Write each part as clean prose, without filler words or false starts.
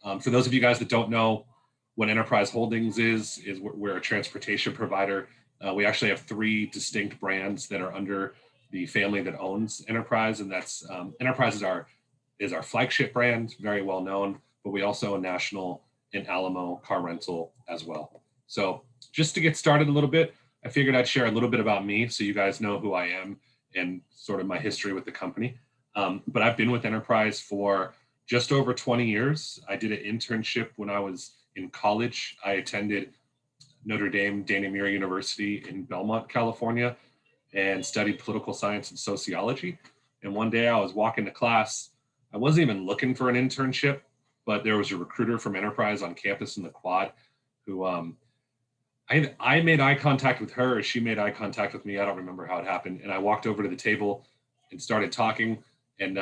For those of you guys that don't know what Enterprise Holdings is we're a transportation provider. We actually have 3 distinct brands that are under the family that owns Enterprise, and that's Enterprise is our flagship brand, very well known, but we also own National and Alamo car rental as well. So just to get started a little bit, I figured I'd share a little bit about me so you guys know who I am and sort of my history with the company. But I've been with Enterprise for just over 20 years. I did an internship when I was in college. I attended Notre Dame Dana Meir University in Belmont, California, and studied political science and sociology. And one day I was walking to class. I wasn't even looking for an internship, but there was a recruiter from Enterprise on campus in the quad who I made eye contact with her. She made eye contact with me. I don't remember how it happened. And I walked over to the table and started talking. And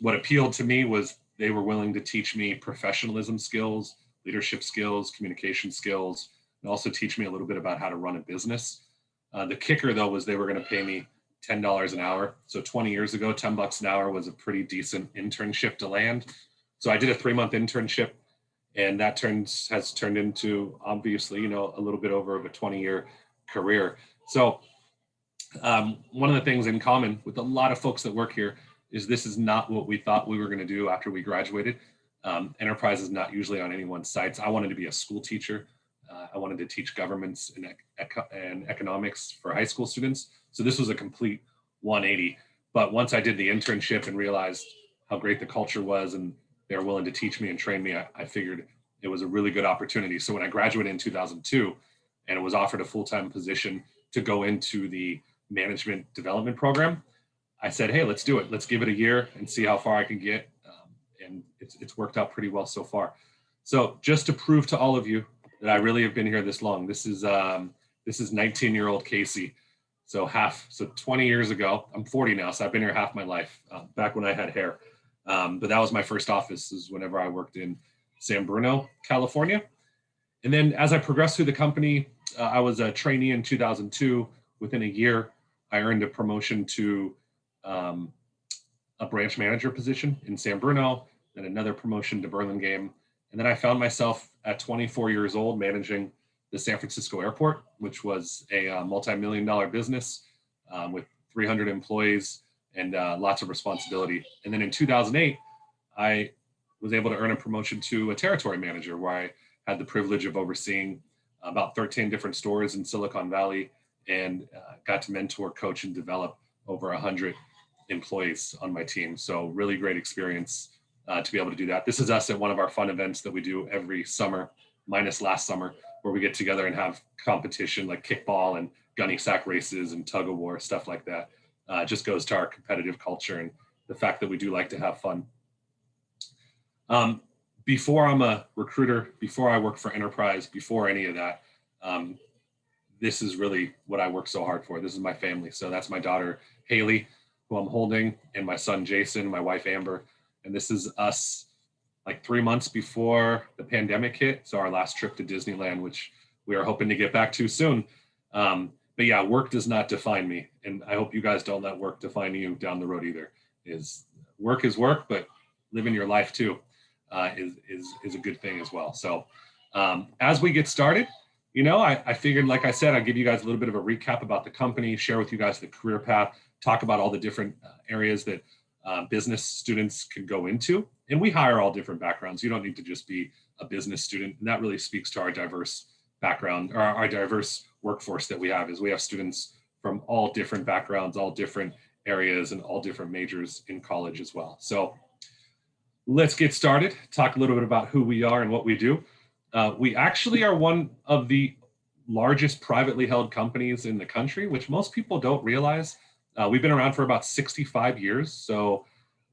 what appealed to me was they were willing to teach me professionalism skills, leadership skills, communication skills, and also teach me a little bit about how to run a business. The kicker, though, was they were going to pay me $10 an hour. So 20 years ago, $10 an hour was a pretty decent internship to land. So I did a 3-month internship, and that has turned into, obviously, a little bit over of a 20-year career. So one of the things in common with a lot of folks that work here is this is not what we thought we were going to do after we graduated. Enterprise is not usually on anyone's sites. I wanted to be a school teacher. I wanted to teach governments and economics for high school students. So this was a complete 180. But once I did the internship and realized how great the culture was and they were willing to teach me and train me, I figured it was a really good opportunity. So when I graduated in 2002 and was offered a full-time position to go into the management development program, I said, hey, let's do it. Let's give it a year and see how far I can get. And it's worked out pretty well so far. So just to prove to all of you that I really have been here this long, this is 19-year-old Casey. So 20 years ago, I'm 40 now, so I've been here half my life, back when I had hair. But that was my first office, is whenever I worked in San Bruno, California. And then as I progressed through the company, I was a trainee in 2002. Within a year, I earned a promotion to a branch manager position in San Bruno, then another promotion to Burlingame. And then I found myself at 24 years old managing the San Francisco airport, which was a multi-million-dollar business with 300 employees and lots of responsibility. And then in 2008, I was able to earn a promotion to a territory manager, where I had the privilege of overseeing about 13 different stores in Silicon Valley, and got to mentor, coach, and develop over 100 employees on my team. So really great experience to be able to do that. This is us at one of our fun events that we do every summer, minus last summer, where we get together and have competition like kickball and gunny sack races and tug of war, stuff like that. Just goes to our competitive culture and the fact that we do like to have fun. Before I'm a recruiter, before I work for Enterprise, before any of that, this is really what I work so hard for. This is my family. So that's my daughter, Haley, who I'm holding, and my son, Jason, my wife, Amber. And this is us like 3 months before the pandemic hit. So our last trip to Disneyland, which we are hoping to get back to soon. But yeah, work does not define me. And I hope you guys don't let work define you down the road either. Work is work, but living your life too is a good thing as well. So as we get started, I figured, like I said, I'd give you guys a little bit of a recap about the company, share with you guys the career path, talk about all the different areas that business students can go into. And we hire all different backgrounds. You don't need to just be a business student. And that really speaks to our diverse background, or our diverse workforce that we have, is we have students from all different backgrounds, all different areas, and all different majors in college as well. So let's get started, talk a little bit about who we are and what we do. We actually are one of the largest privately held companies in the country, which most people don't realize. We've been around for about 65 years. So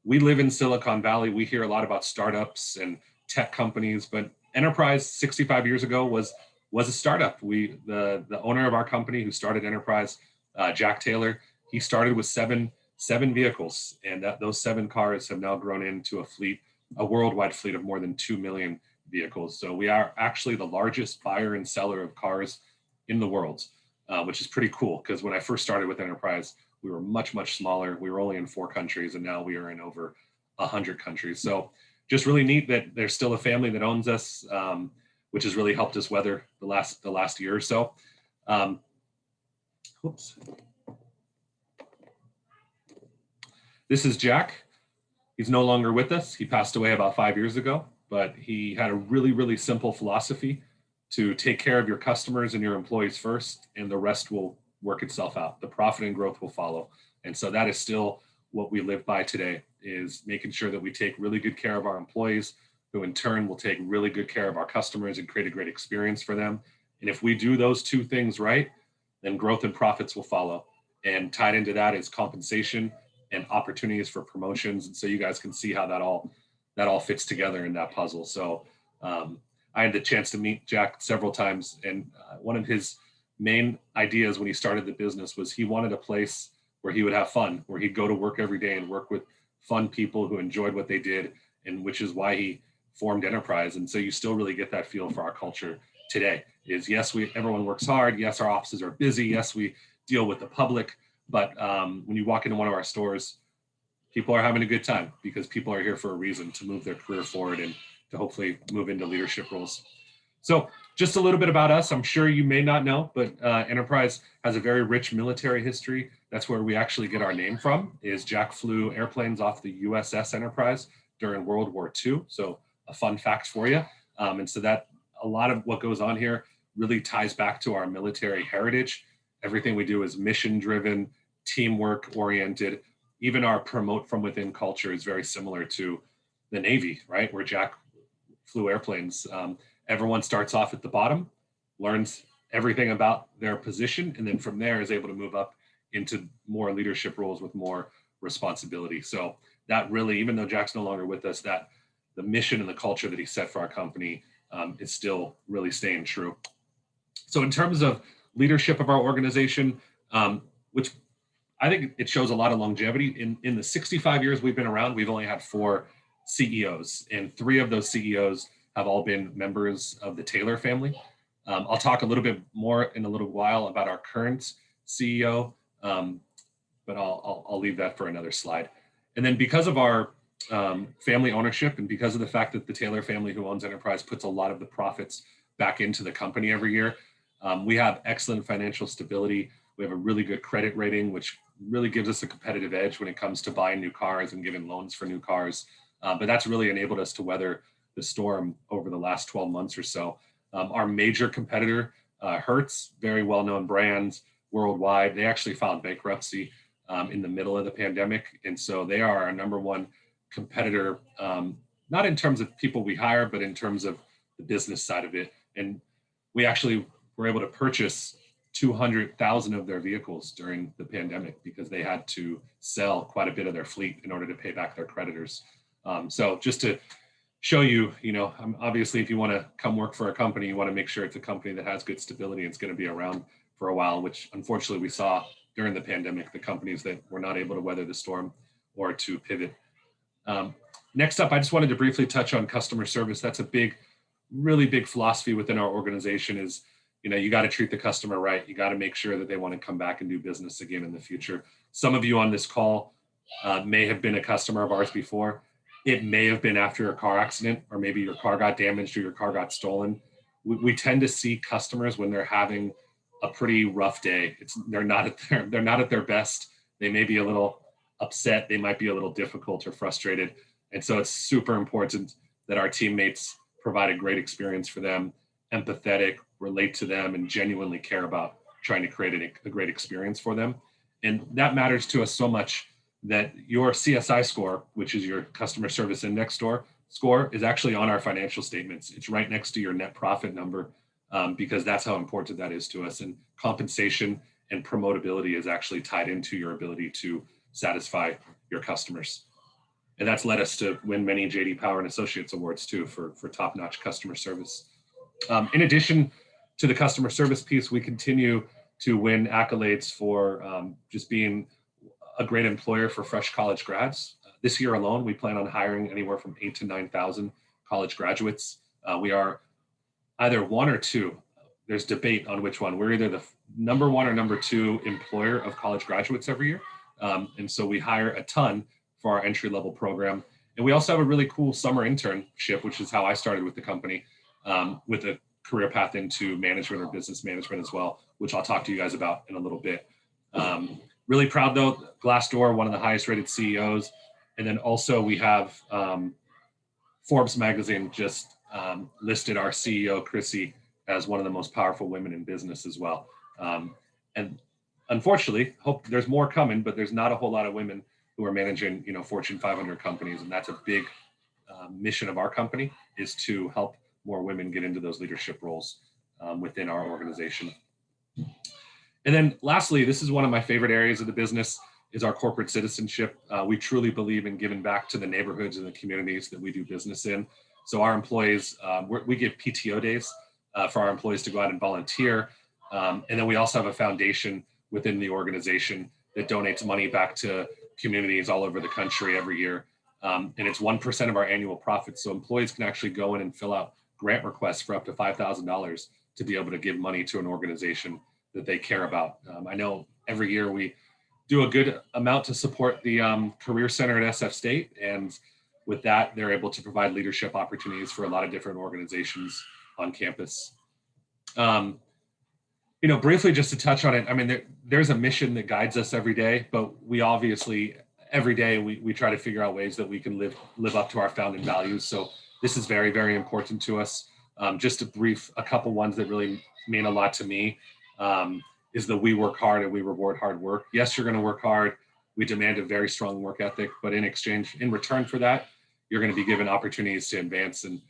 we live in Silicon Valley. We hear a lot about startups and tech companies, but Enterprise 65 years ago was a startup. The owner of our company who started Enterprise, Jack Taylor, he started with seven vehicles, and those 7 cars have now grown into a worldwide fleet of more than 2 million vehicles. So we are actually the largest buyer and seller of cars in the world, which is pretty cool, because when I first started with Enterprise, we were much, much smaller. We were only in 4 countries, and now we are in over 100 countries. So just really neat that there's still a family that owns us, which has really helped us weather the last year or so. Whoops. This is Jack. He's no longer with us. He passed away about 5 years ago, but he had a really, really simple philosophy to take care of your customers and your employees first, and the rest will work itself out. The profit and growth will follow. And so that is still what we live by today, is making sure that we take really good care of our employees, who in turn will take really good care of our customers and create a great experience for them. And if we do those two things right, then growth and profits will follow. And tied into that is compensation and opportunities for promotions. And so you guys can see how that all fits together in that puzzle. So I had the chance to meet Jack several times, and one of his main ideas when he started the business was he wanted a place where he would have fun, where he'd go to work every day and work with fun people who enjoyed what they did, and which is why he formed Enterprise. And so you still really get that feel for our culture today. Is yes, everyone works hard. Yes, our offices are busy. Yes, we deal with the public. But when you walk into one of our stores, people are having a good time because people are here for a reason, to move their career forward and to hopefully move into leadership roles. So just a little bit about us. I'm sure you may not know, but Enterprise has a very rich military history. That's where we actually get our name from, is Jack flew airplanes off the USS Enterprise during World War II. So a fun fact for you. And so that a lot of what goes on here really ties back to our military heritage. Everything we do is mission driven, teamwork oriented. Even our promote from within culture is very similar to the Navy, right? Where Jack flew airplanes. Everyone starts off at the bottom, learns everything about their position, and then from there is able to move up into more leadership roles with more responsibility. So that really, even though Jack's no longer with us, that the mission and the culture that he set for our company is still really staying true. So in terms of leadership of our organization, which I think it shows a lot of longevity. In the 65 years we've been around, we've only had 4 CEOs, and 3 of those CEOs have all been members of the Taylor family. I'll talk a little bit more in a little while about our current CEO, but I'll leave that for another slide. And then because of our family ownership, and because of the fact that the Taylor family, who owns Enterprise, puts a lot of the profits back into the company every year, we have excellent financial stability. We have a really good credit rating, which really gives us a competitive edge when it comes to buying new cars and giving loans for new cars. But that's really enabled us to weather the storm over the last 12 months or so. Our major competitor, Hertz, very well-known brands worldwide, they actually filed bankruptcy in the middle of the pandemic. And so they are our number one competitor, not in terms of people we hire, but in terms of the business side of it. And we actually were able to purchase 200,000 of their vehicles during the pandemic because they had to sell quite a bit of their fleet in order to pay back their creditors. So just to show you, obviously, if you want to come work for a company, you want to make sure it's a company that has good stability and it's going to be around for a while, which unfortunately we saw during the pandemic, the companies that were not able to weather the storm or to pivot. Next up, I just wanted to briefly touch on customer service. That's a really big philosophy within our organization is, you got to treat the customer right. You got to make sure that they want to come back and do business again in the future. Some of you on this call may have been a customer of ours before. It may have been after a car accident, or maybe your car got damaged or your car got stolen. We tend to see customers when they're having a pretty rough day. They're not at their best. They may be a little upset. They might be a little difficult or frustrated. And so it's super important that our teammates provide a great experience for them, empathetic, relate to them, and genuinely care about trying to create a great experience for them. And that matters to us so much that your CSI score, which is your customer service index score, is actually on our financial statements. It's right next to your net profit number because that's how important that is to us. And compensation and promotability is actually tied into your ability to satisfy your customers. And that's led us to win many J.D. Power and Associates awards too for top-notch customer service. In addition to the customer service piece, we continue to win accolades for just being a great employer for fresh college grads. This year alone, we plan on hiring anywhere from 8,000 to 9,000 college graduates. We are either 1 or 2. There's debate on which one. We're either the number 1 or number 2 employer of college graduates every year. And so we hire a ton for our entry-level program. And we also have a really cool summer internship, which is how I started with the company, with a career path into management or business management as well, which I'll talk to you guys about in a little bit. Really proud though, Glassdoor, one of the highest rated CEOs. And then also we have Forbes magazine just listed our CEO, Chrissy, as one of the most powerful women in business as well. And unfortunately, hope there's more coming, but there's not a whole lot of women who are managing, Fortune 500 companies. And that's a big mission of our company, is to help more women get into those leadership roles within our organization. And then lastly, this is one of my favorite areas of the business, is our corporate citizenship. We truly believe in giving back to the neighborhoods and the communities that we do business in. So our employees, we give PTO days for our employees to go out and volunteer. And then we also have a foundation within the organization that donates money back to communities all over the country every year. And it's 1% of our annual profits. So employees can actually go in and fill out grant requests for up to $5,000 to be able to give money to an organization that they care about. I know every year we do a good amount to support the Career Center at SF State. And with that, they're able to provide leadership opportunities for a lot of different organizations on campus. Briefly just to touch on it, I mean, there's a mission that guides us every day, but we obviously, every day we try to figure out ways that we can live up to our founding values. So this is very, very important to us. Just to brief a couple ones that really mean a lot to me. Is the we work hard and we reward hard work. Yes, you're going to work hard. We demand a very strong work ethic, but in return for that, you're going to be given opportunities to advance and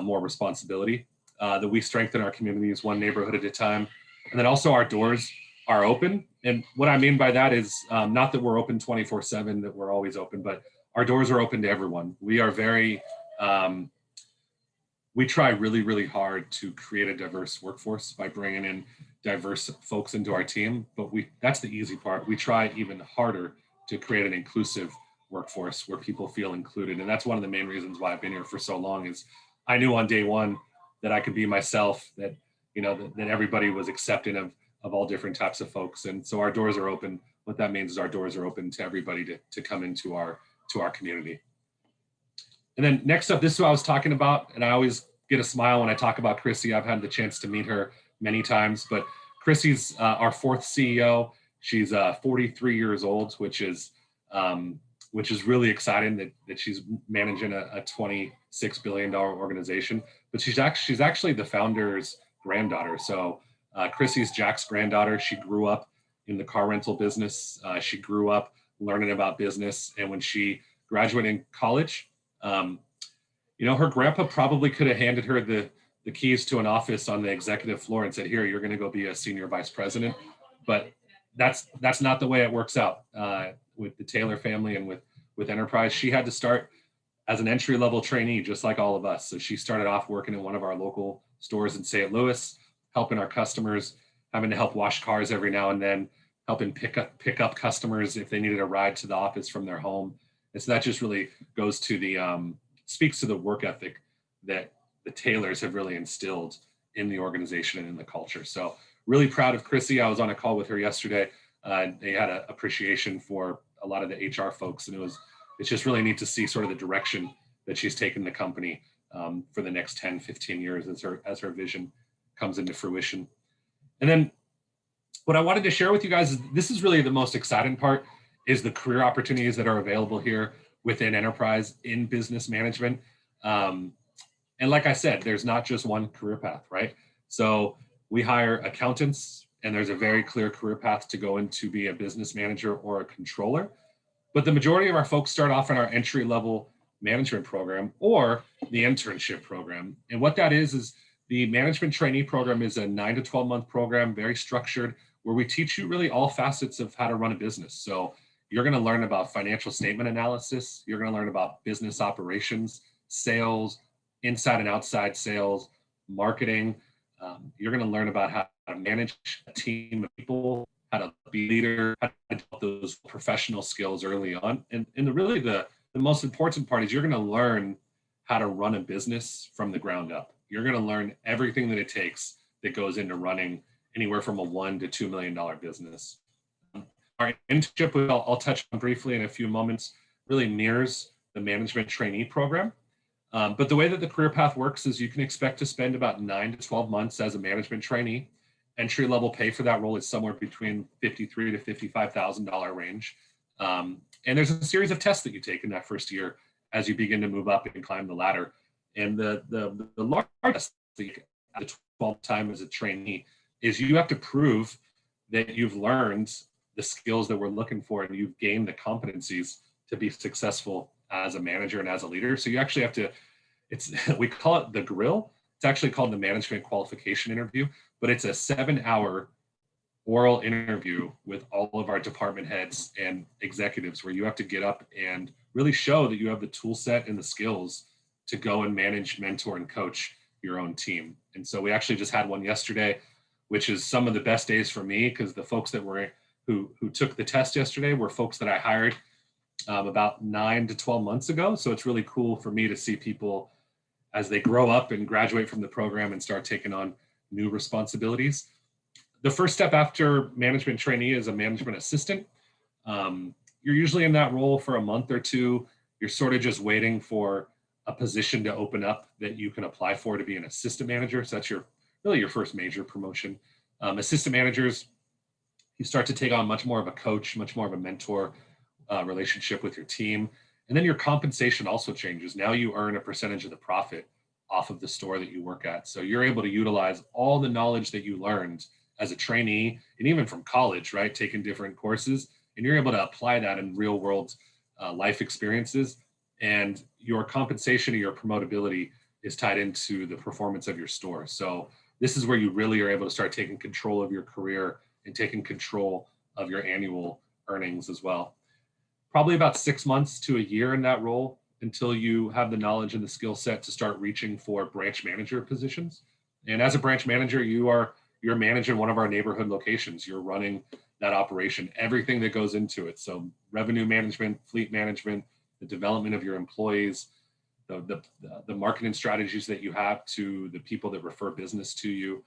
more responsibility. That we strengthen our communities one neighborhood at a time. And then also our doors are open. And what I mean by that is not that we're open 24/7, that we're always open, but our doors are open to everyone. We are very, we try really, really hard to create a diverse workforce by bringing in diverse folks into our team, but that's the easy part. We try even harder to create an inclusive workforce where people feel included. And that's one of the main reasons why I've been here for so long, is I knew on day one that I could be myself, that, that everybody was accepting of all different types of folks. And so our doors are open. What that means is our doors are open to everybody to come into our community. And then next up, this is what I was talking about. And I always get a smile when I talk about Chrissy. I've had the chance to meet her many times, but Chrissy's our fourth CEO. She's 43 years old, which is really exciting that she's managing a $26 billion organization. But she's actually the founder's granddaughter. So Chrissy's Jack's granddaughter. She grew up in the car rental business. She grew up learning about business, and when she graduated in college, her grandpa probably could have handed her the keys to an office on the executive floor and said, "Here, you're going to go be a senior vice president." But that's not the way it works out with the Taylor family and with Enterprise. She had to start as an entry-level trainee, just like all of us. So she started off working in one of our local stores in St. Louis, helping our customers, having to help wash cars every now and then, helping pick up customers if they needed a ride to the office from their home. And so that just really goes to speaks to the work ethic that the Taylors have really instilled in the organization and in the culture. So really proud of Chrissy. I was on a call with her yesterday. They had an appreciation for a lot of the HR folks, and it's just really neat to see sort of the direction that she's taken the company for the next 10, 15 years as her vision comes into fruition. And then what I wanted to share with you guys is this is really the most exciting part, is the career opportunities that are available here within Enterprise in business management. And like I said, there's not just one career path, right? So we hire accountants, and there's a very clear career path to go into be a business manager or a controller. But the majority of our folks start off in our entry-level management program or the internship program. And what that is the management trainee program is a 9 to 12-month program, very structured, where we teach you really all facets of how to run a business. So you're going to learn about financial statement analysis. You're going to learn about business operations, sales, inside and outside sales, marketing. You're going to learn about how to manage a team of people, how to be a leader, how to develop those professional skills early on. And really the most important part is you're going to learn how to run a business from the ground up. You're going to learn everything that it takes that goes into running anywhere from a $1 to $2 million business. Our internship, I'll touch on briefly in a few moments, really mirrors the management trainee program. But the way that the career path works is you can expect to spend about 9 to 12 months as a management trainee. Entry level pay for that role is somewhere between $53,000 to $55,000 range. And there's a series of tests that you take in that first year as you begin to move up and climb the ladder. And the largest thing at the 12th time as a trainee is you have to prove that you've learned the skills that we're looking for and you've gained the competencies to be successful as a manager and as a leader. So you actually have to, we call it the grill. It's actually called the management qualification interview, but it's a 7-hour oral interview with all of our department heads and executives where you have to get up and really show that you have the tool set and the skills to go and manage, mentor, and coach your own team. And so we actually just had one yesterday, which is some of the best days for me because the folks that were who took the test yesterday were folks that I hired about 9 to 12 months ago. So it's really cool for me to see people as they grow up and graduate from the program and start taking on new responsibilities. The first step after management trainee is a management assistant. You're usually in that role for a month or two. You're sort of just waiting for a position to open up that you can apply for to be an assistant manager. So that's really your first major promotion. Assistant managers, you start to take on much more of a coach, much more of a mentor relationship with your team. And then your compensation also changes. Now you earn a percentage of the profit off of the store that you work at. So you're able to utilize all the knowledge that you learned as a trainee and even from college, right? Taking different courses, and you're able to apply that in real world life experiences. And your compensation or your promotability is tied into the performance of your store. So this is where you really are able to start taking control of your career and taking control of your annual earnings as well. Probably about 6 months to a year in that role until you have the knowledge and the skill set to start reaching for branch manager positions. And as a branch manager, you're managing one of our neighborhood locations. You're running that operation, everything that goes into it. So revenue management, fleet management, the development of your employees, the marketing strategies that you have to the people that refer business to you,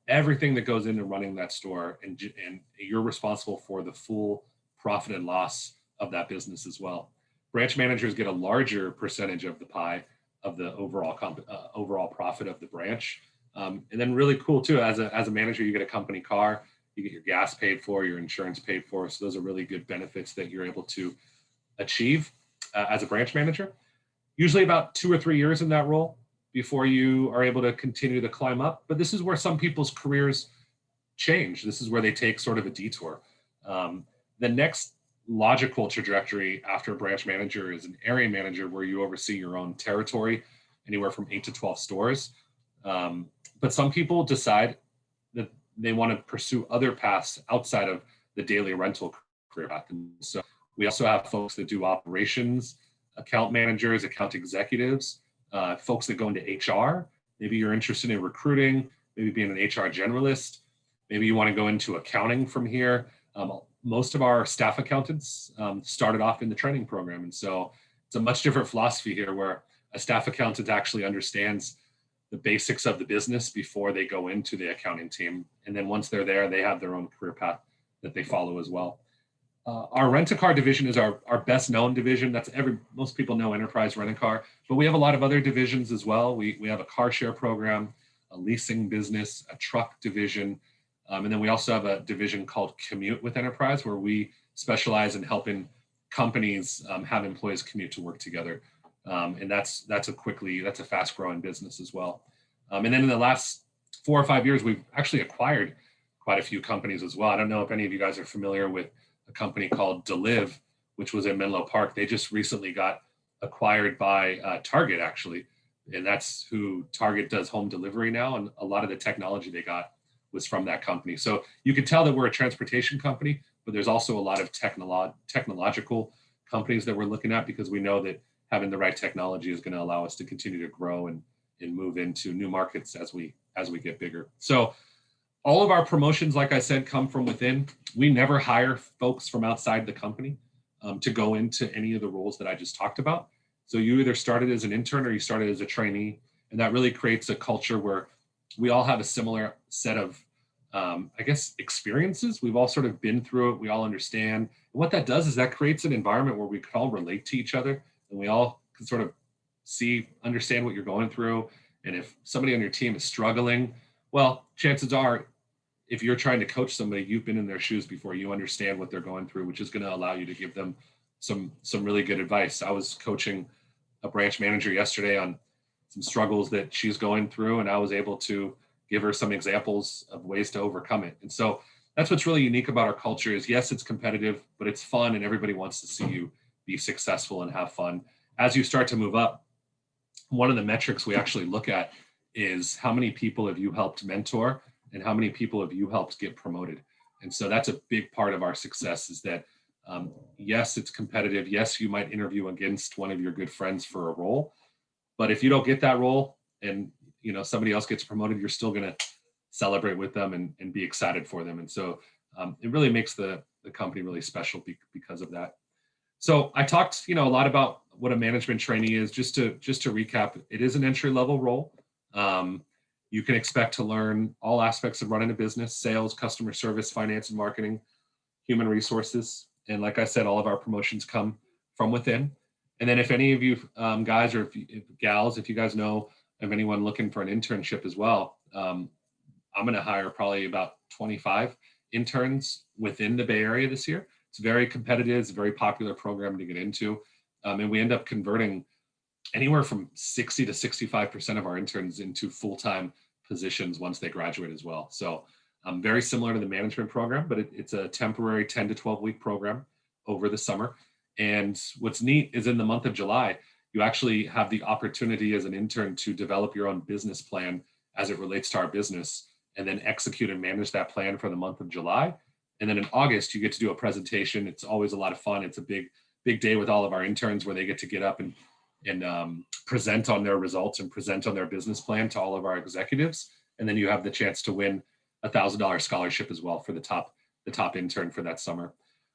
everything that goes into running that store, and you're responsible for the full profit and loss of that business as well. Branch managers get a larger percentage of the pie of the overall profit of the branch. And then really cool too, as a manager, you get a company car, you get your gas paid for, your insurance paid for. So those are really good benefits that you're able to achieve as a branch manager. Usually about 2 or 3 years in that role before you are able to continue to climb up. But this is where some people's careers change. This is where they take sort of a detour. The next logical trajectory after a branch manager is an area manager where you oversee your own territory, anywhere from 8 to 12 stores. But some people decide that they want to pursue other paths outside of the daily rental career path. And so we also have folks that do operations, account managers, account executives, folks that go into HR. Maybe you're interested in recruiting, maybe being an HR generalist. Maybe you want to go into accounting from here. Most of our staff accountants started off in the training program. And so it's a much different philosophy here where a staff accountant actually understands the basics of the business before they go into the accounting team. And then once they're there, they have their own career path that they follow as well. Our rent-a-car division is our best known division. Most people know Enterprise Rent-A-Car, but we have a lot of other divisions as well. We have a car share program, a leasing business, a truck division, and then we also have a division called Commute with Enterprise, where we specialize in helping companies have employees commute to work together. And that's a fast growing business as well. And then in the last 4 or 5 years, we've actually acquired quite a few companies as well. I don't know if any of you guys are familiar with a company called Deliv, which was in Menlo Park. They just recently got acquired by Target, actually. And that's who Target does home delivery now. And a lot of the technology they got was from that company. So you can tell that we're a transportation company, but there's also a lot of technological companies that we're looking at because we know that having the right technology is going to allow us to continue to grow and move into new markets as we get bigger. So all of our promotions, like I said, come from within. We never hire folks from outside the company to go into any of the roles that I just talked about. So you either started as an intern or you started as a trainee, and that really creates a culture where we all have a similar set of, experiences. We've all sort of been through it. We all understand. And what that does is that creates an environment where we can all relate to each other. and we all can sort of understand what you're going through. And if somebody on your team is struggling, well, chances are, if you're trying to coach somebody, you've been in their shoes before. You understand what they're going through, which is going to allow you to give them some really good advice. I was coaching a branch manager yesterday on some struggles that she's going through, and I was able to give her some examples of ways to overcome it. And so that's what's really unique about our culture is, yes, it's competitive, but it's fun, and everybody wants to see you be successful and have fun. As you start to move up, one of the metrics we actually look at is how many people have you helped mentor and how many people have you helped get promoted. And so that's a big part of our success is that, yes, it's competitive. Yes, you might interview against one of your good friends for a role, but if you don't get that role and somebody else gets promoted, you're still going to celebrate with them and be excited for them. And so it really makes the company really special because of that. So I talked, a lot about what a management trainee is. Just to recap, it is an entry-level role. You can expect to learn all aspects of running a business: sales, customer service, finance and marketing, human resources. And like I said, all of our promotions come from within. And then if any of you guys or if gals, if you guys know of anyone looking for an internship as well, I'm going to hire probably about 25 interns within the Bay Area this year. It's very competitive. It's a very popular program to get into. And we end up converting anywhere from 60 to 65% of our interns into full-time positions once they graduate as well. So very similar to the management program, but it's a temporary 10 to 12 week program over the summer. And what's neat is in the month of July, you actually have the opportunity as an intern to develop your own business plan as it relates to our business, and then execute and manage that plan for the month of July. And then in August, you get to do a presentation. It's always a lot of fun. It's a big day with all of our interns where they get to get up and present on their results and present on their business plan to all of our executives. And then you have the chance to win $1,000 scholarship as well for the top intern for that summer.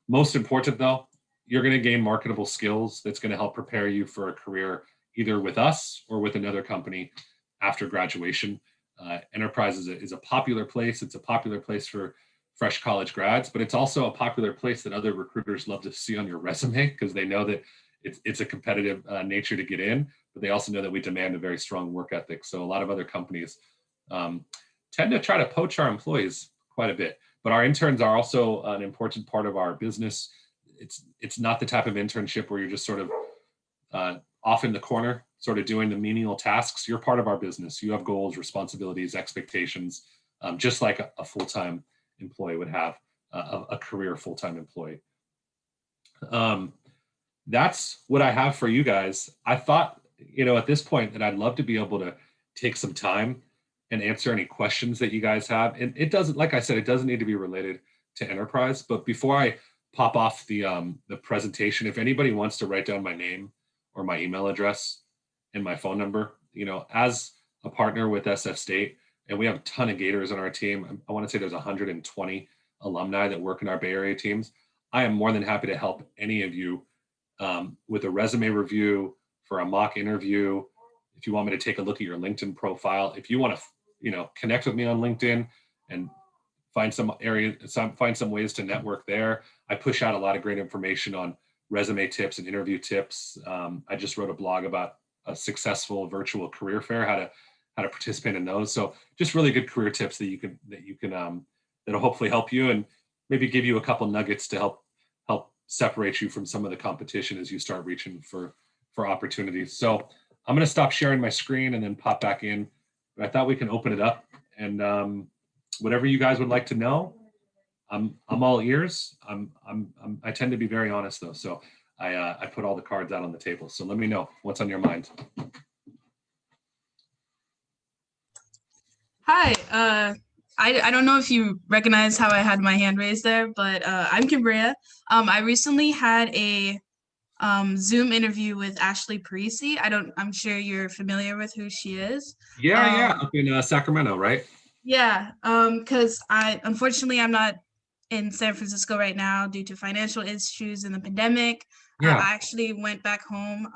Most important though, you're going to gain marketable skills that's going to help prepare you for a career either with us or with another company after graduation. Enterprise is a popular place. It's a popular place for fresh college grads, but it's also a popular place that other recruiters love to see on your resume because they know that it's a competitive nature to get in, but they also know that we demand a very strong work ethic. So a lot of other companies tend to try to poach our employees quite a bit, but our interns are also an important part of our business. It's not the type of internship where you're just sort of off in the corner, sort of doing the menial tasks. You're part of our business. You have goals, responsibilities, expectations, just like a full-time employee would have, a career full-time employee. That's what I have for you guys. I thought, at this point that I'd love to be able to take some time and answer any questions that you guys have. And it doesn't, like I said, it doesn't need to be related to enterprise. But before I pop off the presentation, if anybody wants to write down my name or my email address and my phone number, as a partner with SF State, and we have a ton of Gators on our team. I want to say there's 120 alumni that work in our Bay Area teams. I am more than happy to help any of you with a resume review, for a mock interview. If you want me to take a look at your LinkedIn profile, if you want to, connect with me on LinkedIn and find some ways to network there. I push out a lot of great information on resume tips and interview tips. I just wrote a blog about a successful virtual career fair, how to participate in those. So just really good career tips that'll hopefully help you and maybe give you a couple nuggets to help separate you from some of the competition as you start reaching for opportunities. So I'm going to stop sharing my screen and then pop back in. But I thought we can open it up, and whatever you guys would like to know, I'm all ears. I tend to be very honest though, so I put all the cards out on the table. So let me know what's on your mind. Hi, I don't know if you recognize how I had my hand raised there, but I'm Kibrea. I recently had a Zoom interview with Ashley Parisi. I'm sure you're familiar with who she is. Yeah, up in Sacramento, right? Yeah, because unfortunately I'm not in San Francisco right now due to financial issues in the pandemic. Yeah. I actually went back home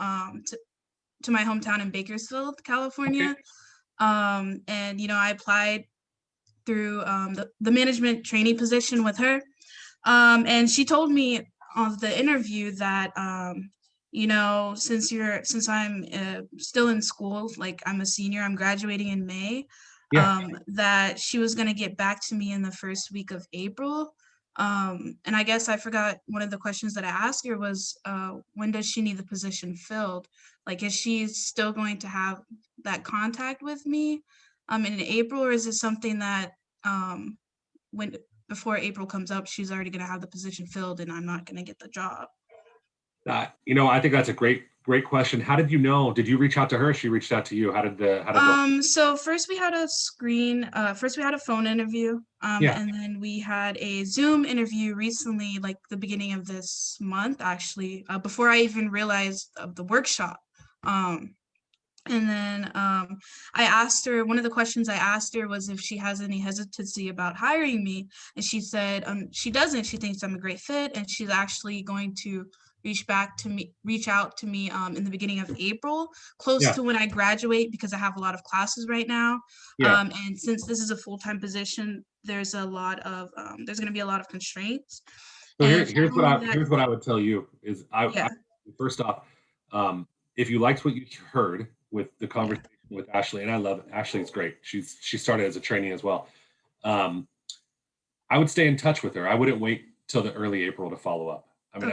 to my hometown in Bakersfield, California. Okay. And I applied through the management trainee position with her. And she told me on the interview that since I'm still in school, like I'm a senior, I'm graduating in May, Yeah. that she was gonna get back to me in the first week of April. And I guess I forgot one of the questions that I asked her was, when does she need the position filled? Like, is she still going to have that contact with me in April, or is it something that when before April comes up, she's already gonna have the position filled and I'm not gonna get the job? I think that's a great question. How did you know? Did you reach out to her? She reached out to you. So first we had first we had a phone interview, Yeah. and then we had a Zoom interview recently, like the beginning of this month, actually, before I even realized of the workshop. And then I asked her, one of the questions I asked her was if she has any hesitancy about hiring me. And she said she doesn't. She thinks I'm a great fit. And she's actually going to reach out to me in the beginning of April, close Yeah. to when I graduate, because I have a lot of classes right now. Yeah. And since this is a full-time position, there's going to be a lot of constraints. So And here's what I would tell you is yeah. first off, if you liked what you heard with the conversation with Ashley, and I love it. Ashley's great. She started as a trainee as well. I would stay in touch with her. I wouldn't wait till the early April to follow up. I mean,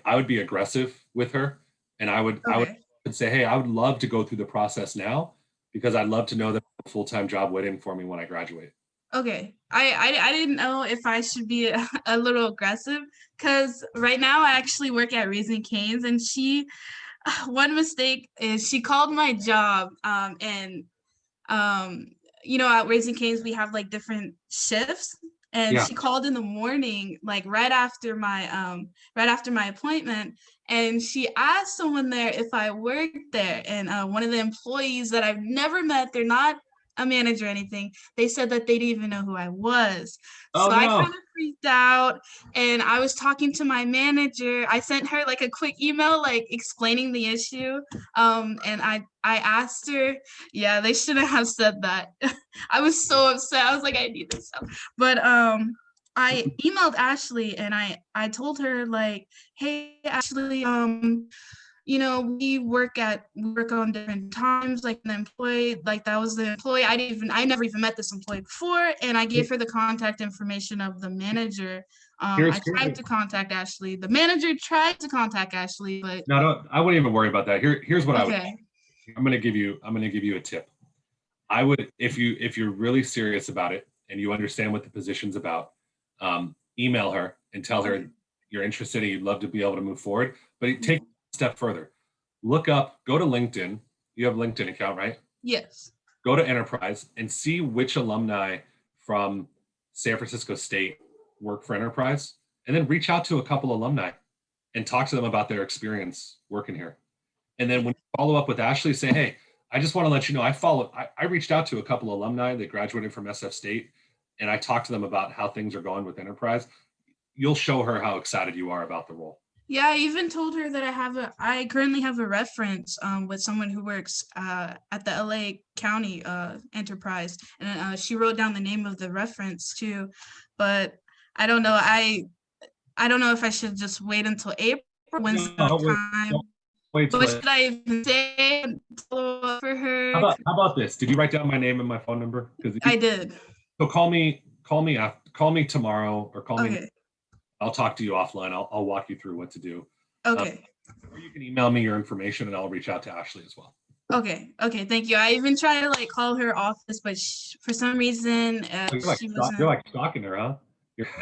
I would be aggressive with her, and I would say, hey, I would love to go through the process now because I'd love to know that I have a full-time job waiting for me when I graduate. Okay. I didn't know if I should be a little aggressive, because right now I actually work at Raising Cane's, and one mistake is she called my job, and at Raising Cane's we have like different shifts, and she called in the morning, like right after my appointment, and she asked someone there if I worked there, and one of the employees that I've never met, they're not a manager or anything, they said that they didn't even know who I was. Oh, So no. I kind of freaked out, and I was talking to my manager. I sent her like a quick email, like explaining the issue. And I asked her, yeah, they shouldn't have said that. I was so upset. I was like, I need this help. But I emailed Ashley, and I told her, like, hey, Ashley, we work on different times, like the employee, like that was the employee. I never even met this employee before. And I gave her the contact information of the manager. I tried to contact Ashley. The manager tried to contact Ashley, but no, I wouldn't even worry about that. Here's what I would. I'm gonna give you a tip. I would, if you're really serious about it and you understand what the position's about, email her and tell her you're interested and you'd love to be able to move forward. But take a step further. Go to LinkedIn. You have a LinkedIn account, right? Yes. Go to Enterprise and see which alumni from San Francisco State work for Enterprise, and then reach out to a couple alumni and talk to them about their experience working here. And then when you follow up with Ashley, say, hey, I just want to let you know I reached out to a couple alumni that graduated from SF State, and I talked to them about how things are going with Enterprise. You'll show her how excited you are about the role. Yeah, I even told her that I currently have a reference with someone who works at the LA County Enterprise, and she wrote down the name of the reference too. But I don't know. I don't know if I should just wait until April. When's the time? What should I even say for her? How about this? Did you write down my name and my phone number? I did. So call me tomorrow, or call me. I'll talk to you offline. I'll walk you through what to do. Okay. Or you can email me your information and I'll reach out to Ashley as well. Okay. Thank you. I even tried to like call her office, but for some reason you're like stalking her, huh?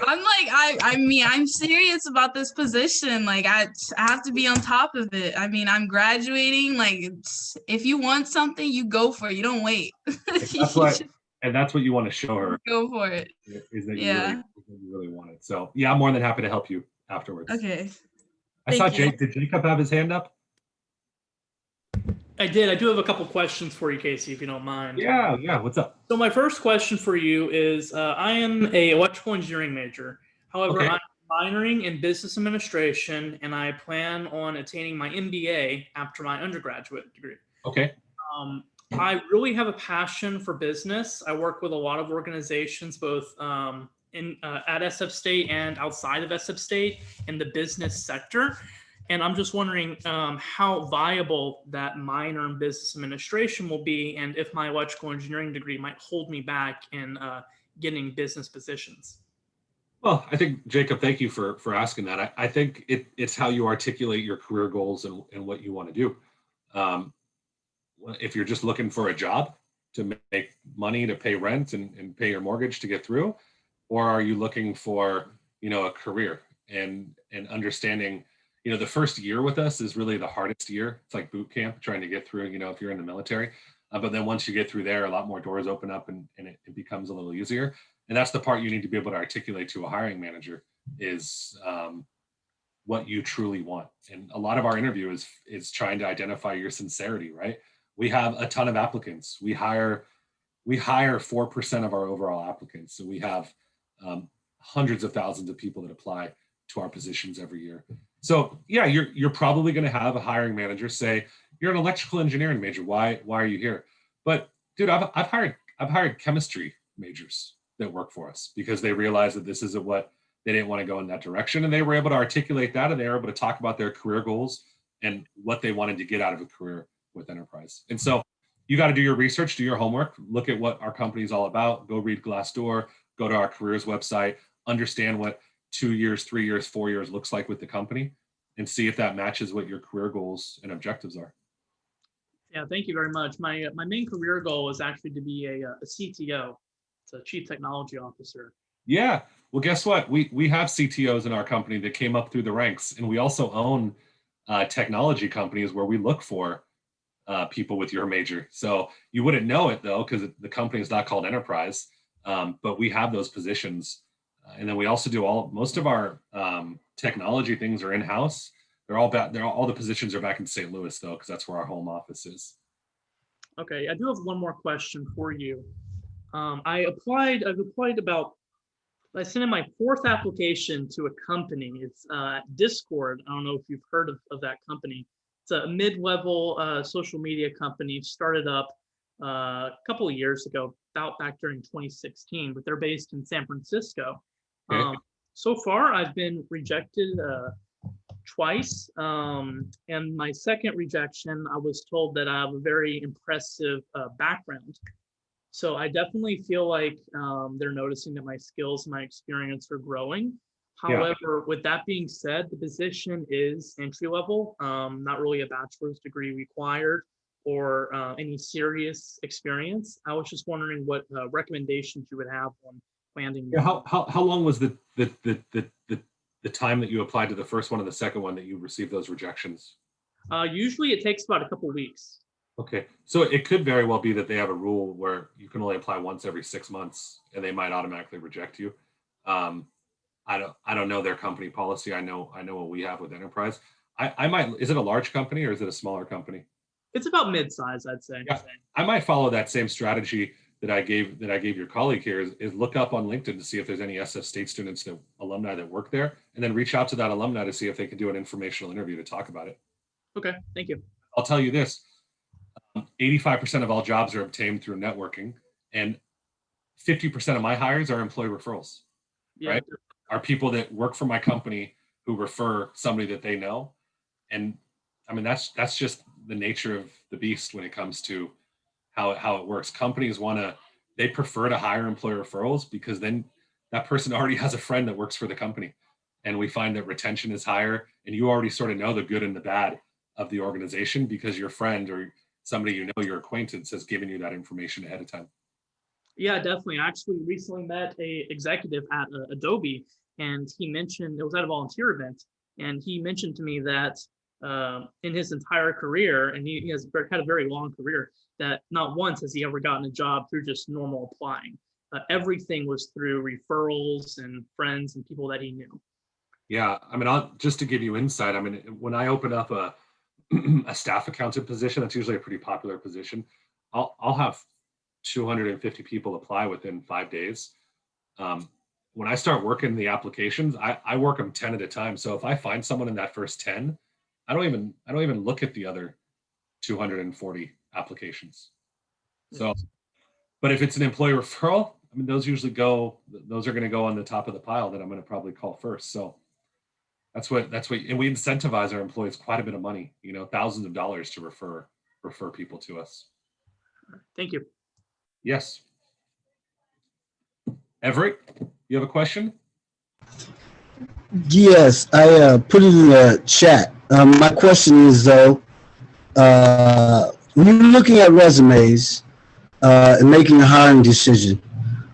I'm like, I'm serious about this position. Like I have to be on top of it. I mean, I'm graduating. Like if you want something, you go for it. You don't wait. That's what you want to show her. Go for it. Is that you really want it. So yeah, I'm more than happy to help you afterwards. Okay. I saw Jake. Did Jacob have his hand up? I did. I do have a couple questions for you, Casey, if you don't mind. Yeah. What's up? So my first question for you is, I am an electrical engineering major. However, I'm minoring in business administration, and I plan on attaining my MBA after my undergraduate degree. Okay. I really have a passion for business. I work with a lot of organizations, both at SF State and outside of SF State in the business sector. And I'm just wondering how viable that minor in business administration will be, and if my electrical engineering degree might hold me back in getting business positions. Well, I think, Jacob, thank you for asking that. I think it's how you articulate your career goals and what you want to do. Um, if you're just looking for a job to make money to pay rent and pay your mortgage to get through, or are you looking for, a career and understanding, the first year with us is really the hardest year. It's like boot camp trying to get through, if you're in the military. But then once you get through there, a lot more doors open up and it becomes a little easier. And that's the part you need to be able to articulate to a hiring manager is what you truly want. And a lot of our interview is trying to identify your sincerity, right? We have a ton of applicants. We hire 4% of our overall applicants. So we have hundreds of thousands of people that apply to our positions every year. So yeah, you're probably going to have a hiring manager say, "You're an electrical engineering major. Why are you here?" But dude, I've hired chemistry majors that work for us because they realized that this isn't what they didn't want to go in that direction, and they were able to articulate that, and they were able to talk about their career goals and what they wanted to get out of a career with Enterprise. And so you got to do your research, do your homework, look at what our company is all about, go read Glassdoor, go to our careers website, understand what 2 years, 3 years, 4 years looks like with the company, and see if that matches what your career goals and objectives are. Yeah, thank you very much. My main career goal is actually to be a CTO, it's a Chief Technology Officer. Yeah. Well, guess what? We have CTOs in our company that came up through the ranks, and we also own technology companies where we look for people with your major. So you wouldn't know it though, because the company is not called Enterprise, but we have those positions. And then we also do most of our technology things are in-house. All the positions are back in St. Louis though, because that's where our home office is. Okay, I do have one more question for you. I've applied I sent in my 4th application to a company. It's Discord. I don't know if you've heard of that company. It's a mid-level social media company, started up a couple of years ago, about back during 2016, but they're based in San Francisco. Okay. So far, I've been rejected twice. And my second rejection, I was told that I have a very impressive background. So I definitely feel like they're noticing that my skills, my experience are growing. However, with that being said, the position is entry level, not really a bachelor's degree required or any serious experience. I was just wondering what recommendations you would have on landing. Yeah, how long was the time that you applied to the first one and the second one that you received those rejections? Usually it takes about a couple of weeks. Okay, so it could very well be that they have a rule where you can only apply once every 6 months, and they might automatically reject you. I don't know their company policy. I know what we have with Enterprise. I might. Is it a large company or is it a smaller company? It's about mid-size, I'd say. Yeah, I might follow that same strategy that I gave your colleague here. Is look up on LinkedIn to see if there's any SF State students, alumni that work there, and then reach out to that alumni to see if they can do an informational interview to talk about it. Okay, thank you. I'll tell you this. 85% of all jobs are obtained through networking, and 50% of my hires are employee referrals. Yeah. Right? Are people that work for my company who refer somebody that they know. And I mean, that's just the nature of the beast when it comes to how it works. Companies they prefer to hire employee referrals because then that person already has a friend that works for the company. And we find that retention is higher, and you already sort of know the good and the bad of the organization because your friend or somebody your acquaintance has given you that information ahead of time. Yeah, definitely. I actually recently met a executive at Adobe, and he mentioned, it was at a volunteer event, and he mentioned to me that in his entire career, and he has had a very long career, that not once has he ever gotten a job through just normal applying. Everything was through referrals and friends and people that he knew. Yeah, I mean, just to give you insight, I mean, when I open up a staff accountant position, that's usually a pretty popular position. I'll have 250 people apply within 5 days. When I start working the applications, I work them 10 at a time. So if I find someone in that first 10, I don't even look at the other 240 applications. So, but if it's an employee referral, I mean, those are going to go on the top of the pile that I'm going to probably call first. So And we incentivize our employees quite a bit of money, thousands of dollars to refer people to us. Thank you. Yes. Everett, you have a question? Yes, I put it in the chat. My question is though, when you're looking at resumes and making a hiring decision,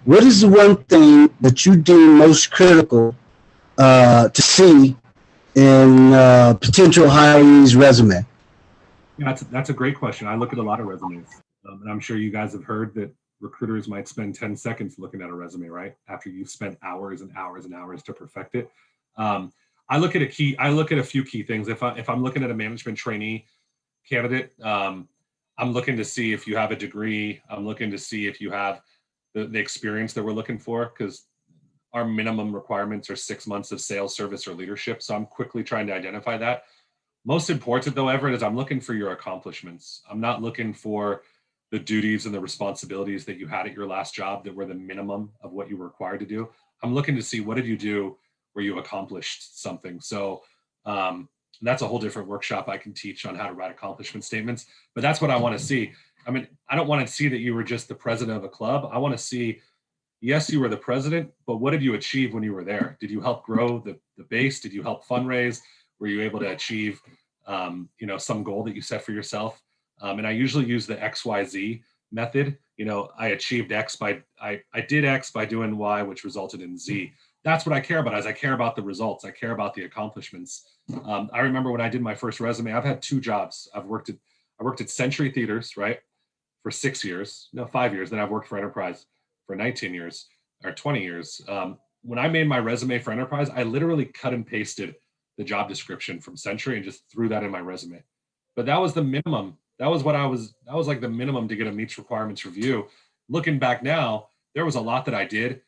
what is the one thing that you deem most critical to see in potential hiree's resume? That's a great question. I look at a lot of resumes, and I'm sure you guys have heard that recruiters might spend 10 seconds looking at a resume, right? After you've spent hours and hours and hours to perfect it. I look at a few key things. If I'm looking at a management trainee candidate, I'm looking to see if you have a degree. I'm looking to see if you have the experience that we're looking for, because our minimum requirements are 6 months of sales, service, or leadership. So I'm quickly trying to identify that. Most important though, Everett, is I'm looking for your accomplishments. I'm not looking for the duties and the responsibilities that you had at your last job that were the minimum of what you were required to do. I'm looking to see what did you do where you accomplished something. So that's a whole different workshop I can teach on how to write accomplishment statements, but that's what I want to see. I mean, I don't want to see that you were just the president of a club. I want to see, yes, you were the president, but what did you achieve when you were there? Did you help grow the base? Did you help fundraise? Were you able to achieve, some goal that you set for yourself? And I usually use the XYZ method. I achieved X I did X by doing Y, which resulted in Z. That's what I care about. I care about the results. I care about the accomplishments. I remember when I did my first resume, I've had 2 jobs. I worked at Century Theaters, right, for 6 years, no, 5 years. Then I've worked for Enterprise for 19 years or 20 years. When I made my resume for Enterprise, I literally cut and pasted the job description from Century and just threw that in my resume. But that was the minimum. That was like the minimum to get a meets requirements review. Looking back now, there was a lot that I did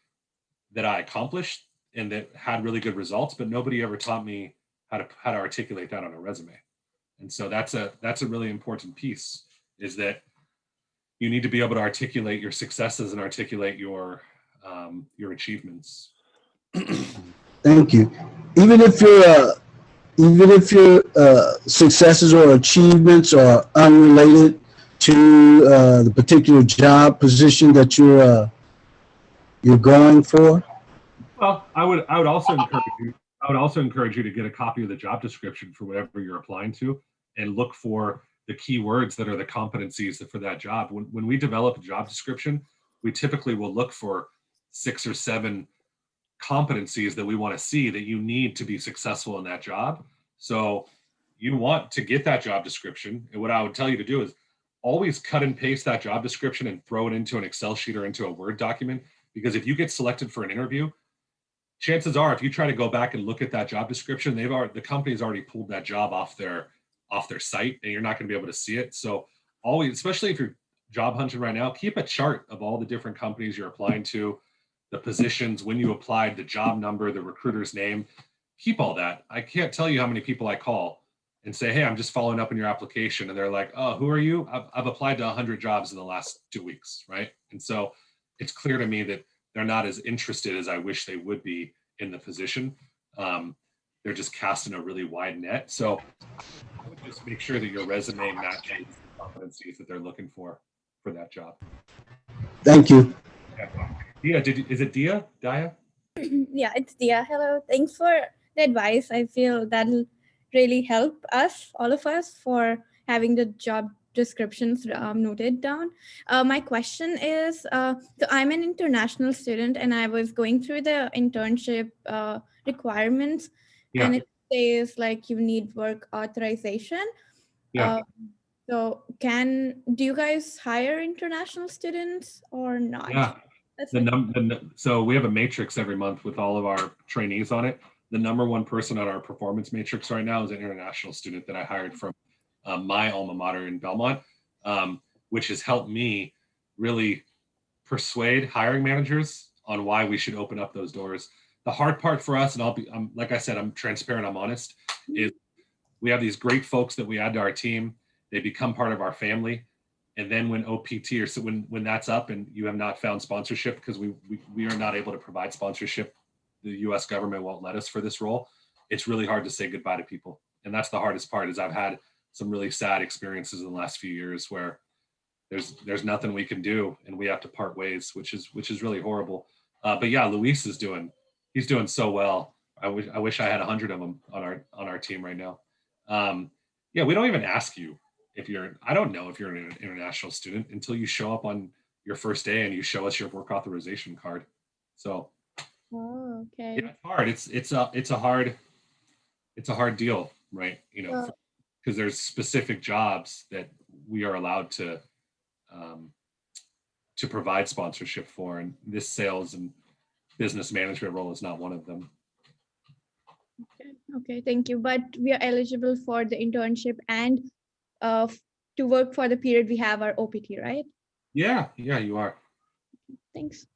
that I accomplished and that had really good results, but nobody ever taught me how to articulate that on a resume. And so that's a really important piece, is that you need to be able to articulate your successes and articulate your achievements. Thank you. Even if your successes or achievements are unrelated to the particular job position that you're going for. Well, I would also encourage you to get a copy of the job description for whatever you're applying to, and look for the key words that are the competencies for that job. When we develop a job description, we typically will look for 6 or 7 competencies that we want to see that you need to be successful in that job. So you want to get that job description. And what I would tell you to do is always cut and paste that job description and throw it into an Excel sheet or into a Word document. Because if you get selected for an interview, chances are, if you try to go back and look at that job description, the company's already pulled that job off their site, and you're not going to be able to see it. So always, especially if you're job hunting right now, keep a chart of all the different companies you're applying to, the positions, when you applied, the job number, the recruiter's name. Keep all that. I can't tell you how many people I call and say, hey, I'm just following up on your application. And they're like, oh, who are you? I've applied to 100 jobs in the last 2 weeks, right? And so it's clear to me that they're not as interested as I wish they would be in the position. They're just casting a really wide net. So I would just make sure that your resume matches the competencies that they're looking for that job. Thank you. Yeah. Dia, is it Dia? Dia? Yeah, it's Dia. Hello. Thanks for the advice. I feel that'll really help us, all of us, for having the job descriptions noted down. My question is, so I'm an international student and I was going through the internship requirements, and it says like you need work authorization. Yeah. So do you guys hire international students or not? Yeah. So we have a matrix every month with all of our trainees on it. The number 1 person on our performance matrix right now is an international student that I hired from my alma mater in Belmont, which has helped me really persuade hiring managers on why we should open up those doors. The hard part for us, and like I said, I'm transparent, I'm honest, is we have these great folks that we add to our team. They become part of our family. And then when OPT or so when that's up and you have not found sponsorship, because we are not able to provide sponsorship, the US government won't let us for this role. it's really hard to say goodbye to people. And that's the hardest part. Is I've had some really sad experiences in the last few years where there's nothing we can do and we have to part ways, which is really horrible. But yeah, Luis he's doing so well. I wish I had 100 of them on our team right now. Yeah, we don't even ask you if I don't know if you're an international student until you show up on your first day and you show us your work authorization card. So Oh, okay. yeah, it's hard. It's a hard deal, right? You know, because there's specific jobs that we are allowed to provide sponsorship for, and this sales and business management role is not one of them. Okay, thank you. But we are eligible for the internship and to work for the period we have our OPT, right? Yeah, you are. Thanks.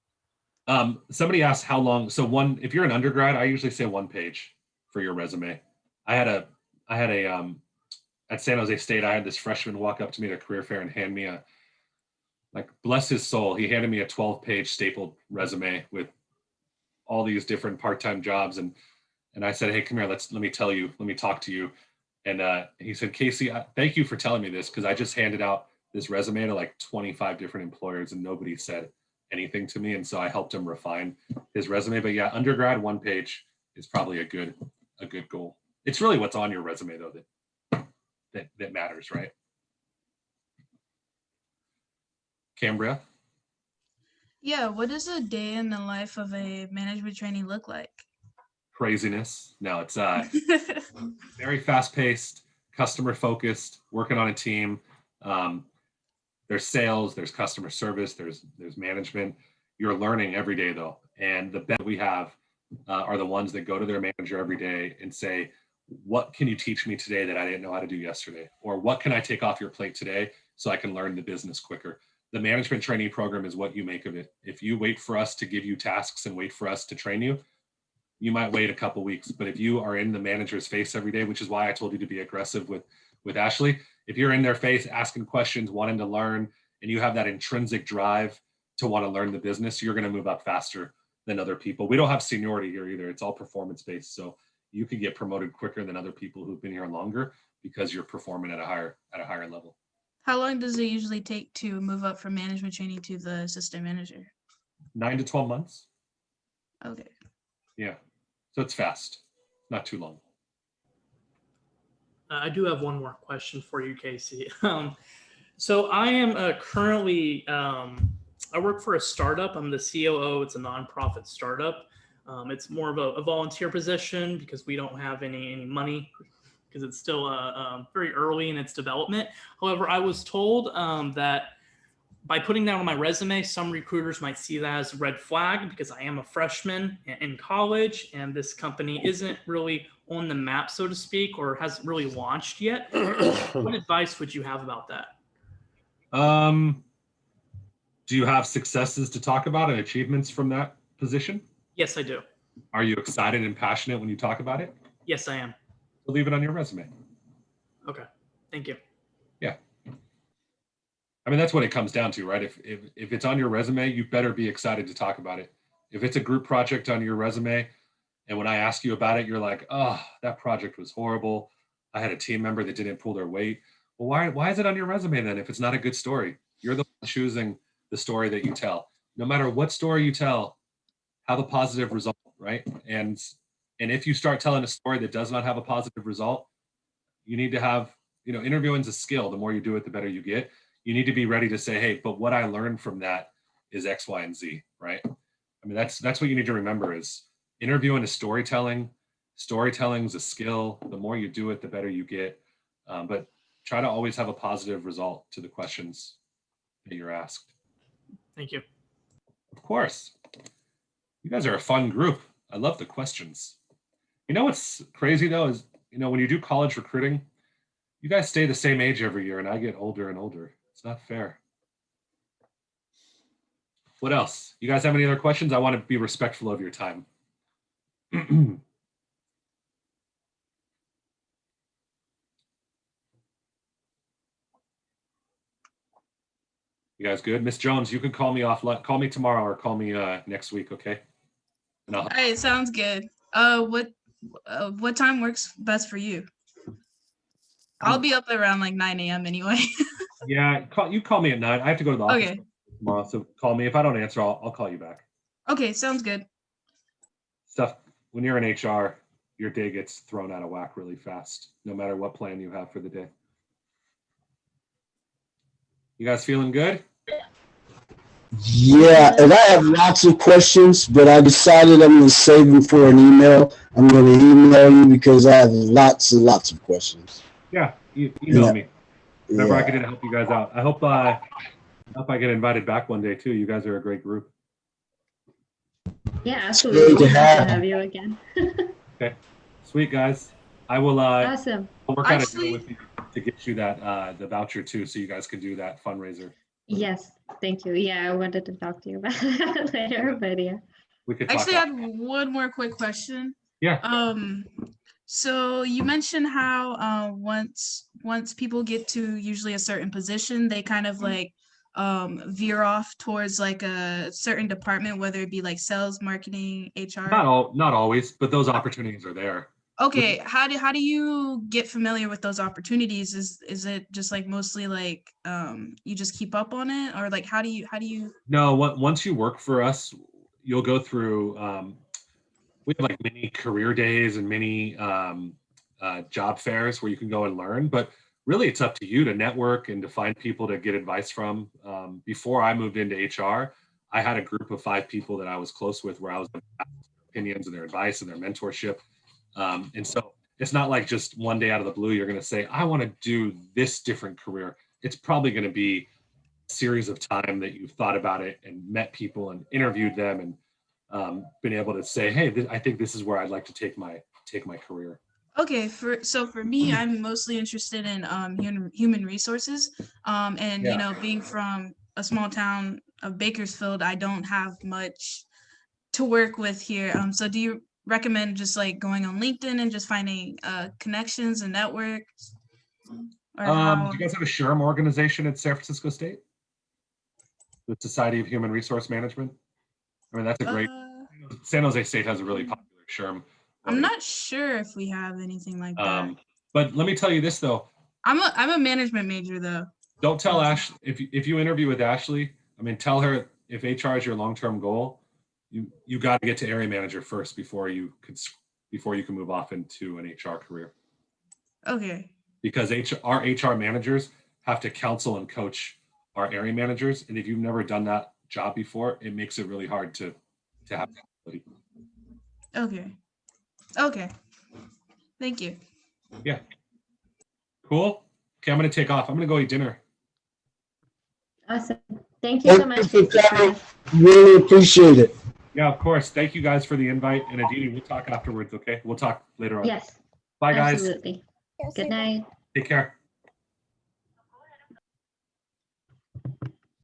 Somebody asked how long. So if you're an undergrad, I usually say 1 page for your resume. I had a at San Jose State, I had this freshman walk up to me at a career fair and hand me bless his soul, he handed me a 12-page stapled resume with all these different part-time jobs. And I said, hey, come here, let me talk to you. And he said, Casey, thank you for telling me this, because I just handed out this resume to like 25 different employers and nobody said anything to me. And so I helped him refine his resume. But yeah, undergrad 1 page is probably a good goal. It's really what's on your resume though that matters, right? Cambria? Yeah, what does a day in the life of a management trainee look like? Craziness. No, it's very fast-paced, customer-focused, working on a team. There's sales, there's customer service, there's management. You're learning every day though, and the best we have are the ones that go to their manager every day and say, what can you teach me today that I didn't know how to do yesterday? Or what can I take off your plate today so I can learn the business quicker? The management trainee program is what you make of it. If you wait for us to give you tasks and wait for us to train you, you might wait a couple weeks. But if you are in the manager's face every day, which is why I told you to be aggressive with Ashley, if you're in their face asking questions, wanting to learn, and you have that intrinsic drive to want to learn the business, you're going to move up faster than other people. We don't have seniority here either. It's all performance-based. So you could get promoted quicker than other people who've been here longer because you're performing at a higher level. How long does it usually take to move up from management training to the assistant manager? 9 to 12 months. Okay. Yeah. So it's fast, not too long. I do have one more question for you, Casey. So I am currently, I work for a startup. I'm the COO. It's a nonprofit startup. It's more of a volunteer position because we don't have any money because it's still very early in its development. However, I was told that by putting that on my resume, some recruiters might see that as a red flag because I am a freshman in college and this company isn't really on the map, so to speak, or hasn't really launched yet. What advice would you have about that? Do you have successes to talk about and achievements from that position? Yes, I do. Are you excited and passionate when you talk about it? Yes, I am. So leave it on your resume. Okay. Thank you. Yeah. I mean, that's what it comes down to, right? If it's on your resume, you better be excited to talk about it. If it's a group project on your resume, and when I ask you about it, you're like, oh, that project was horrible. I had a team member that didn't pull their weight. Well, why is it on your resume then if it's not a good story? You're the one choosing the story that you tell. No matter what story you tell, have a positive result, right? And if you start telling a story that does not have a positive result, you need to have, interviewing is a skill. The more you do it, the better you get. You need to be ready to say, hey, but what I learned from that is X, Y, and Z, right? I mean, that's what you need to remember is interviewing is storytelling. Storytelling is a skill. The more you do it, the better you get. But try to always have a positive result to the questions that you're asked. Thank you. Of course. You guys are a fun group. I love the questions. You know what's crazy though is, when you do college recruiting, you guys stay the same age every year and I get older and older. It's not fair. What else? You guys have any other questions? I want to be respectful of your time. You guys good? Miss Jones, you can call me call me tomorrow or call me next week, okay? All right, sounds good. What What time works best for you? I'll be up around like 9 a.m. anyway. Yeah, you call me at 9. I have to go to the office Okay. tomorrow, so call me. If I don't answer, I'll call you back. Okay, sounds good. Stuff when you're in HR, your day gets thrown out of whack really fast, no matter what plan you have for the day. You guys feeling good? Yeah, and I have lots of questions, but I decided I'm going to save them for an email. I'm going to email you because I have lots and lots of questions. Yeah, email me. Whenever I Yeah. can help you guys out. I hope I get invited back one day too. You guys are a great group. Yeah, Great absolutely. to We'd love to have have you again. Okay, sweet guys. I will Awesome. work out a Actually- deal with you to get you that the voucher too, so you guys can do that fundraiser. Yes, thank you. Yeah, I wanted to talk to you about that later, but yeah. We could talk. Actually, I about- had one more quick question. Yeah. So you mentioned how once people get to usually a certain position, they kind of like veer off towards like a certain department, whether it be like sales, marketing, HR. Not always, but those opportunities are there. Okay, how do you get familiar with those opportunities? Is it just like mostly like you just keep up on it, or like how do you? No, once you work for us, you'll go through. We have like many career days and many job fairs where you can go and learn. But really, it's up to you to network and to find people to get advice from. Before I moved into HR, I had a group of 5 people that I was close with, where I was asking their opinions and their advice and their mentorship. And so it's not like just one day out of the blue you're going to say, I want to do this different career. It's probably going to be a series of time that you've thought about it and met people and interviewed them and been able to say, hey, I think this is where I'd like to take my career. Okay, for me, I'm mostly interested in human resources, and Yeah. you know, being from a small town of Bakersfield, I don't have much to work with here. So do you recommend just like going on LinkedIn and just finding connections and networks? Or Do you guys have a SHRM organization at San Francisco State? The Society of Human Resource Management. I mean, that's a great. San Jose State has a really popular SHRM. I'm not sure if we have anything like that. But let me tell you this though. I'm a management major though. Don't tell Ash if you interview with Ashley. I mean, tell her if HR is your long-term goal, you got to get to area manager first before you can move off into an HR career. Okay. Because our HR managers have to counsel and coach our area managers, and if you've never done that job before, it makes it really hard to have that ability. Okay. Thank you. Yeah. Cool. Okay, I'm gonna take off. I'm gonna go eat dinner. Awesome. Thank you so Thank much. you for coming. Really appreciate it. Yeah, of course. Thank you guys for the invite. And Aditi, we'll talk afterwards, okay? We'll talk later on. Yes, Bye, guys. absolutely. Good night. Take care.